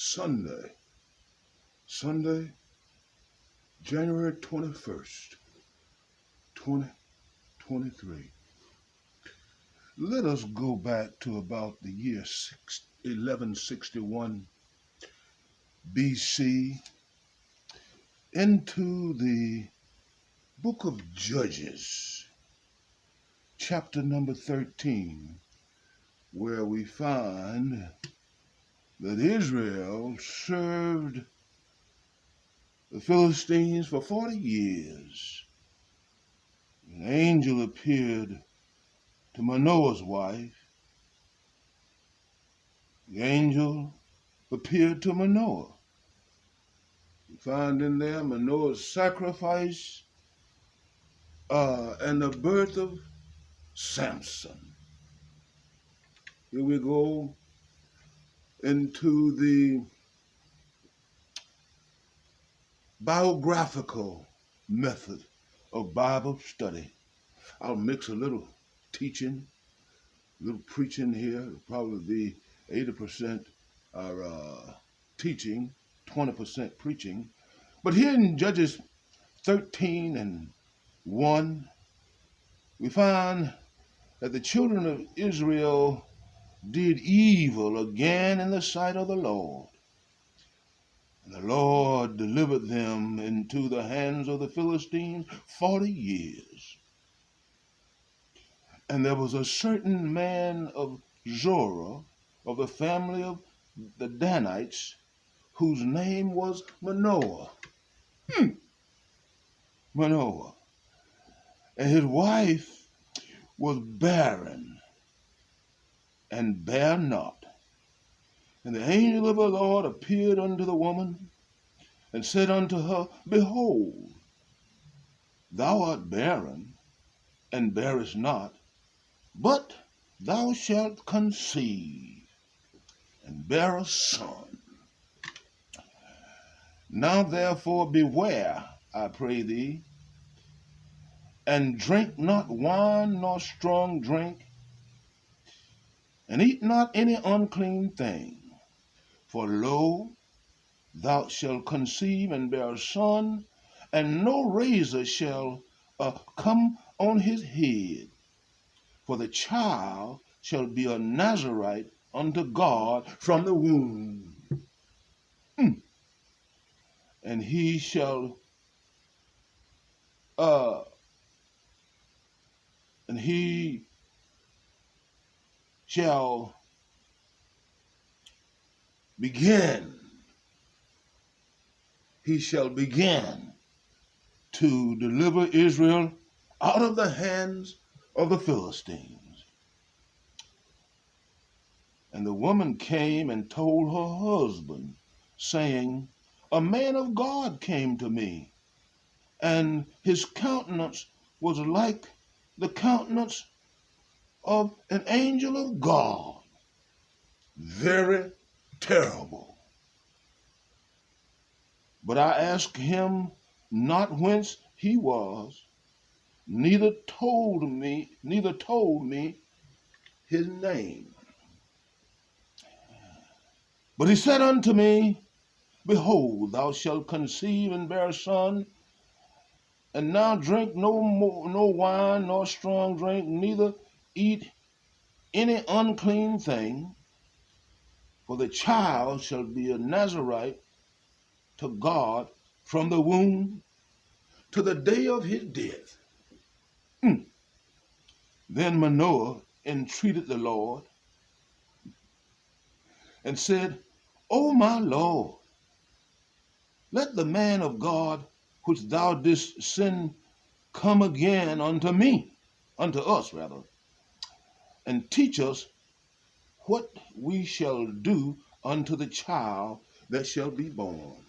Sunday, January 21st, 2023. Let us go back to about the year 1161 BC into the book of Judges, chapter number 13, where we find that Israel served the Philistines for 40 years. An angel appeared to Manoah's wife. The angel appeared to Manoah. We find in there Manoah's sacrifice and the birth of Samson. Here we go into the biographical method of Bible study. I'll mix a little teaching, a little preaching here. It'll probably be 80% are teaching, 20% preaching. But here in Judges 13 and 1, we find that the children of Israel did evil again in the sight of the Lord. And the Lord delivered them into the hands of the Philistines 40 years. And there was a certain man of Zorah, of the family of the Danites, whose name was Manoah. Manoah. And his wife was barren and bare not. And the angel of the Lord appeared unto the woman and said unto her, Behold, thou art barren and bearest not, but thou shalt conceive and bear a son. Now therefore beware, I pray thee, and drink not wine nor strong drink, and eat not any unclean thing. For lo, thou shalt conceive and bear a son, and no razor shall come on his head. For the child shall be a Nazarite unto God from the womb. And he shall begin to deliver Israel out of the hands of the Philistines. And the woman came and told her husband, saying, A man of God came to me, and his countenance was like the countenance of an angel of God, very terrible. But I asked him not whence he was, neither told me his name. But he said unto me, Behold, thou shalt conceive and bear a son, and now drink no wine nor strong drink, neither eat any unclean thing, for the child shall be a Nazarite to God from the womb to the day of his death. Then Manoah entreated the Lord and said, O my Lord, let the man of God which thou didst send come again unto us, and teach us what we shall do unto the child that shall be born.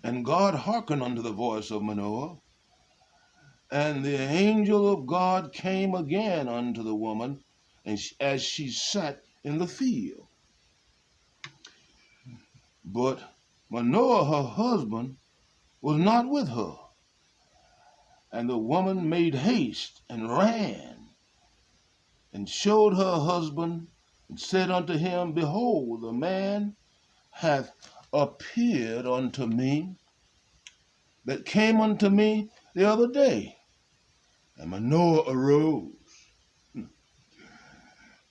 And God hearkened unto the voice of Manoah, and the angel of God came again unto the woman, and as she sat in the field. But Manoah, her husband, was not with her. And the woman made haste and ran and showed her husband and said unto him, Behold, the man hath appeared unto me that came unto me the other day. And Manoah arose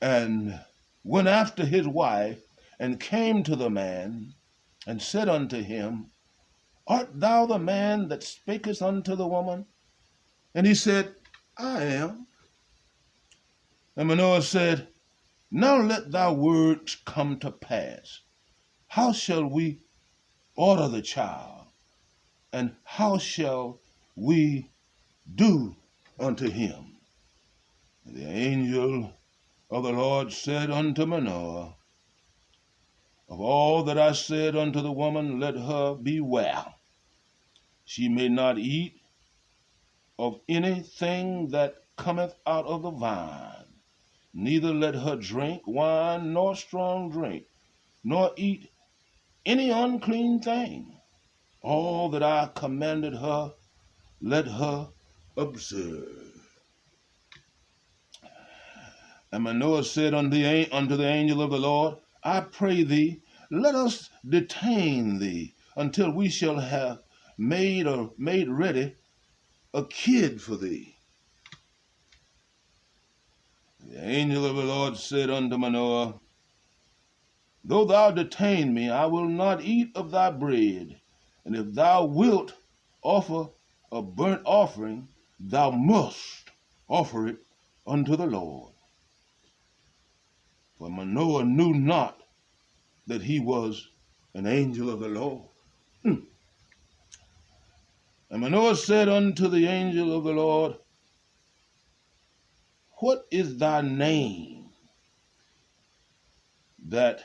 and went after his wife, and came to the man, and said unto him, Art thou the man that spakest unto the woman? And he said, I am. And Manoah said, Now let thy words come to pass. How shall we order the child? And how shall we do unto him? And the angel of the Lord said unto Manoah, Of all that I said unto the woman, let her beware. She may not eat of anything that cometh out of the vine, neither let her drink wine nor strong drink, nor eat any unclean thing. All that I commanded her, let her observe. And Manoah said unto the angel of the Lord, I pray thee, let us detain thee until we shall have made ready a kid for thee. The angel of the Lord said unto Manoah, Though thou detain me, I will not eat of thy bread. And if thou wilt offer a burnt offering, thou must offer it unto the Lord. For Manoah knew not that he was an angel of the Lord. And Manoah said unto the angel of the Lord, What is thy name, that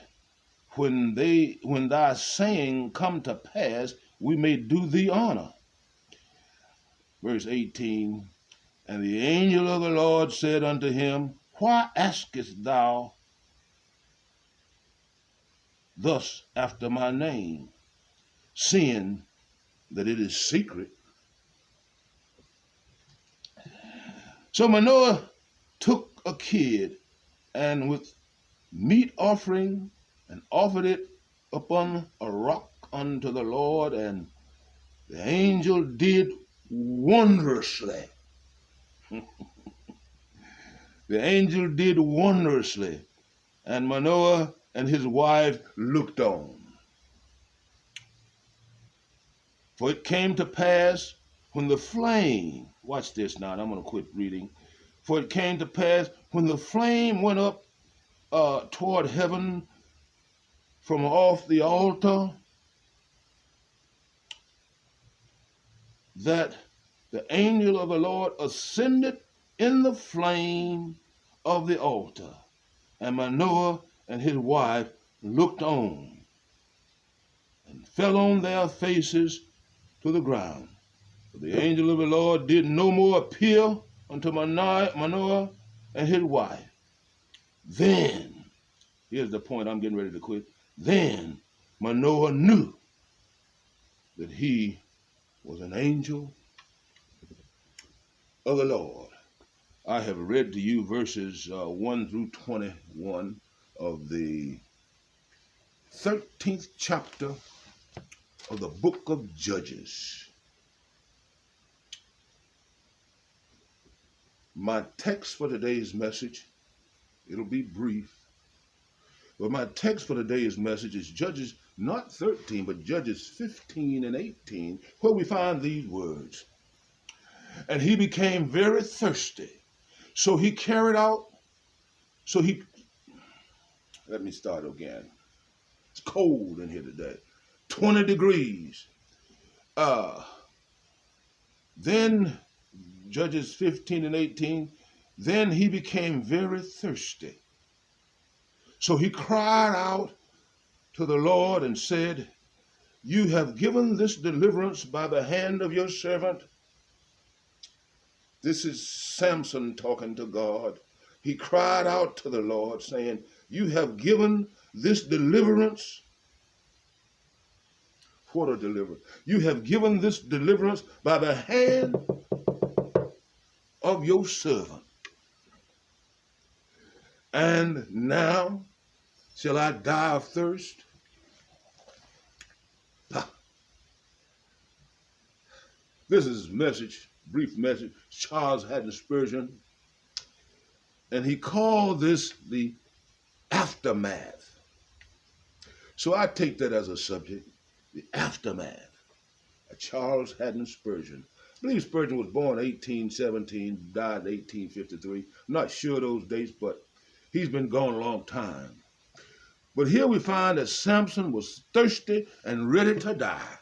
when thy saying come to pass, we may do thee honor? Verse 18, And the angel of the Lord said unto him, Why askest thou thus after my name, seeing that it is secret? So Manoah took a kid, and with meat offering, and offered it upon a rock unto the Lord, and the angel did wondrously. The angel did wondrously, and Manoah and his wife looked on. For it came to pass when the flame, watch this now, I'm going to quit reading. For it came to pass when the flame went up toward heaven from off the altar, that the angel of the Lord ascended in the flame of the altar. And Manoah and his wife looked on and fell on their faces to the ground. But the angel of the Lord did no more appear unto Manoah and his wife. Then, here's the point, I'm getting ready to quit. Then Manoah knew that he was an angel of the Lord. I have read to you verses 1 through 21 of the 13th chapter of the book of Judges. My text for today's message, it'll be brief, but my text for today's message is Judges not 13, but Judges 15 and 18, where we find these words. And he became very thirsty. So he carried out, let me start again. It's cold in here today, 20 degrees. Then, Judges 15 and 18, then he became very thirsty. So he cried out to the Lord and said, You have given this deliverance by the hand of your servant. This is Samson talking to God. He cried out to the Lord saying, You have given this deliverance. What a deliverance. You have given this deliverance by the hand of your servant. And now shall I die of thirst? Ha. This is message, brief message, Charles Haddon Spurgeon, and he called this the aftermath. So I take that as a subject, the aftermath. Charles Haddon Spurgeon. I believe Spurgeon was born 1817, died in 1853. I'm not sure those dates, but he's been gone a long time. But here we find that Samson was thirsty and ready to die.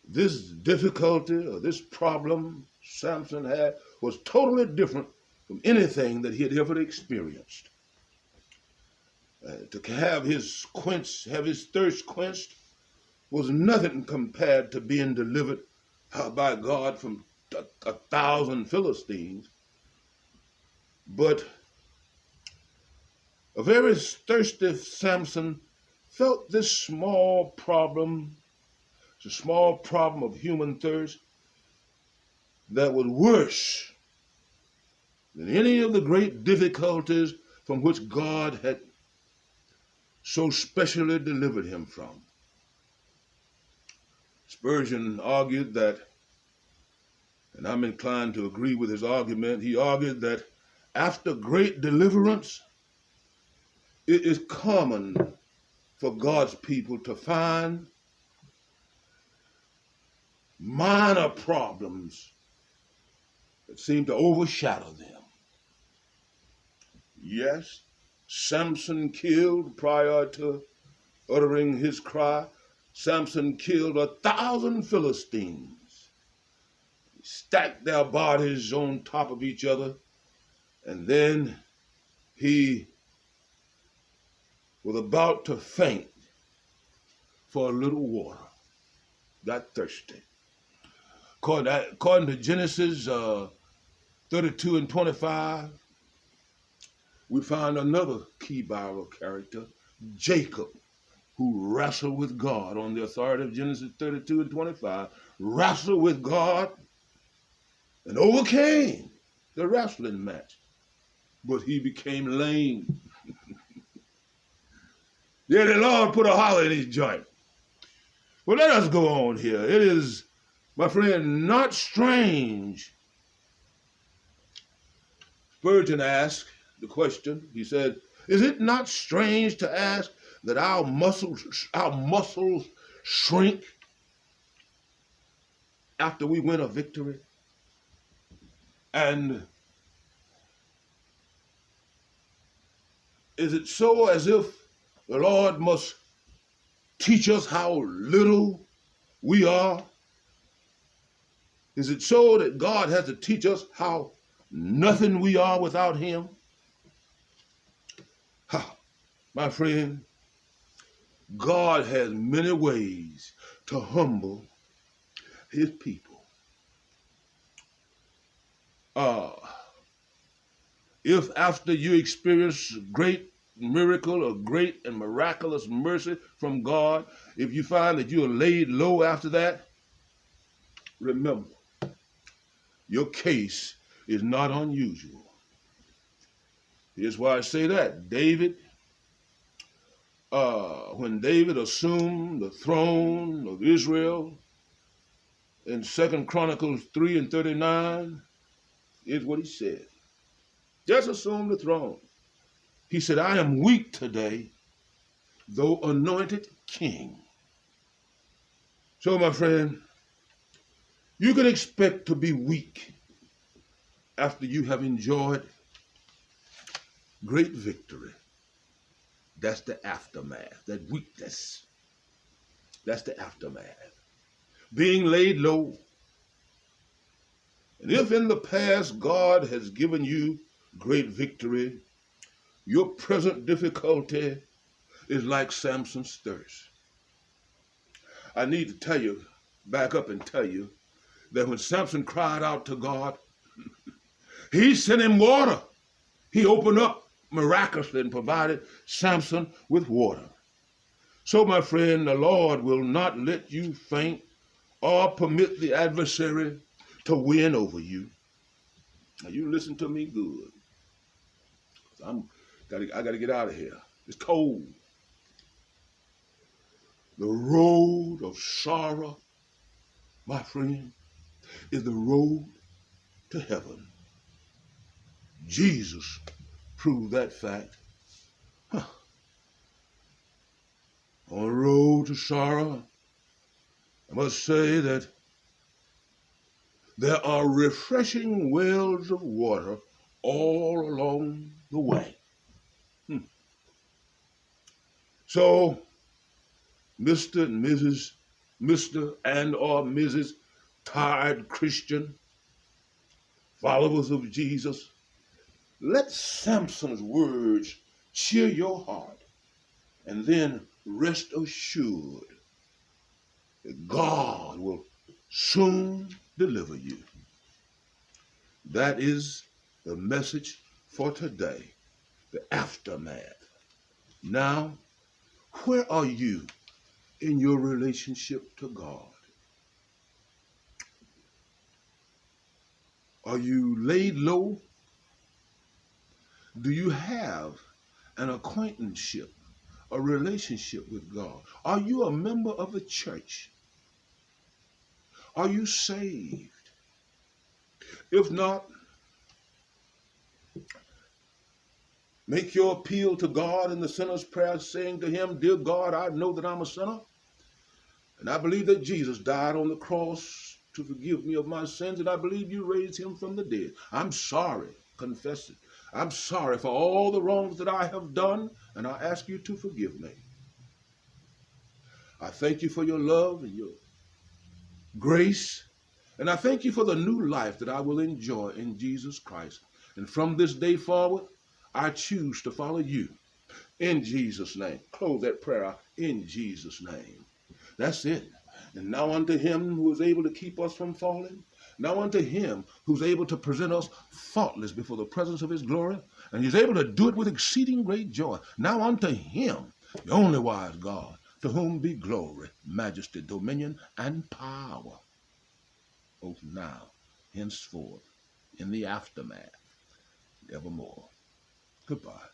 This difficulty or this problem Samson had was totally different from anything that he had ever experienced. To have his thirst quenched was nothing compared to being delivered by God from 1,000 Philistines. But a very thirsty Samson felt this small problem, it's a small problem of human thirst that was worse than any of the great difficulties from which God had so specially delivered him from. Spurgeon argued that, and I'm inclined to agree with his argument, he argued that after great deliverance, it is common for God's people to find minor problems that seem to overshadow them. Yes, Samson killed, prior to uttering his cry, Samson killed 1,000 Philistines. He stacked their bodies on top of each other, and then he was about to faint for a little water, got thirsty. According to Genesis 32 and 25, we find another key Bible character, Jacob, who wrestled with God on the authority of Genesis 32 and 25, wrestled with God and overcame the wrestling match. But he became lame. Yeah, the Lord put a hollow in his joint. Well, let us go on here. It is, my friend, not strange. Spurgeon asked the question, he said, is it not strange to ask that our muscles shrink after we win a victory? And is it so as if the Lord must teach us how little we are? Is it so that God has to teach us how nothing we are without him? My friend, God has many ways to humble his people. If after you experience great miracle or great and miraculous mercy from God, if you find that you are laid low after that, remember, your case is not unusual. Here's why I say that. When David assumed the throne of Israel in 2 Chronicles 3 and 39, here's what he said. Just assume the throne. He said, I am weak today, though anointed king. So, my friend, you can expect to be weak after you have enjoyed great victory. That's the aftermath, that weakness. That's the aftermath. Being laid low. And if in the past God has given you great victory, your present difficulty is like Samson's thirst. I need to tell you, back up and tell you, that when Samson cried out to God, he sent him water. He opened up miraculously and provided Samson with water. So, my friend, the Lord will not let you faint or permit the adversary to win over you. Now you listen to me good. I gotta get out of here. It's cold. The road of sorrow, my friend, is the road to heaven. Jesus proved that fact. Huh. On the road to sorrow, I must say that there are refreshing wells of water all along the way. So, Mr. and Mrs. Mr. and or Mrs. Tired Christian, followers of Jesus, let Samson's words cheer your heart, and then rest assured that God will soon deliver you. That is the message for today, the aftermath. Now, where are you in your relationship to God? Are you laid low? Do you have an acquaintanceship, a relationship with God? Are you a member of the church? Are you saved? If not, make your appeal to God in the sinner's prayer, saying to him, Dear God, I know that I'm a sinner, and I believe that Jesus died on the cross to forgive me of my sins, and I believe you raised him from the dead. I'm sorry, confess it. I'm sorry for all the wrongs that I have done, and I ask you to forgive me. I thank you for your love and your grace, and I thank you for the new life that I will enjoy in Jesus Christ. And from this day forward, I choose to follow you in Jesus' name. Close that prayer out in Jesus' name. That's it. And now unto him who is able to keep us from falling, now unto him who's able to present us faultless before the presence of his glory, and he's able to do it with exceeding great joy. Now unto him, the only wise God, to whom be glory, majesty, dominion, and power, both now, henceforth, in the aftermath, evermore. Goodbye.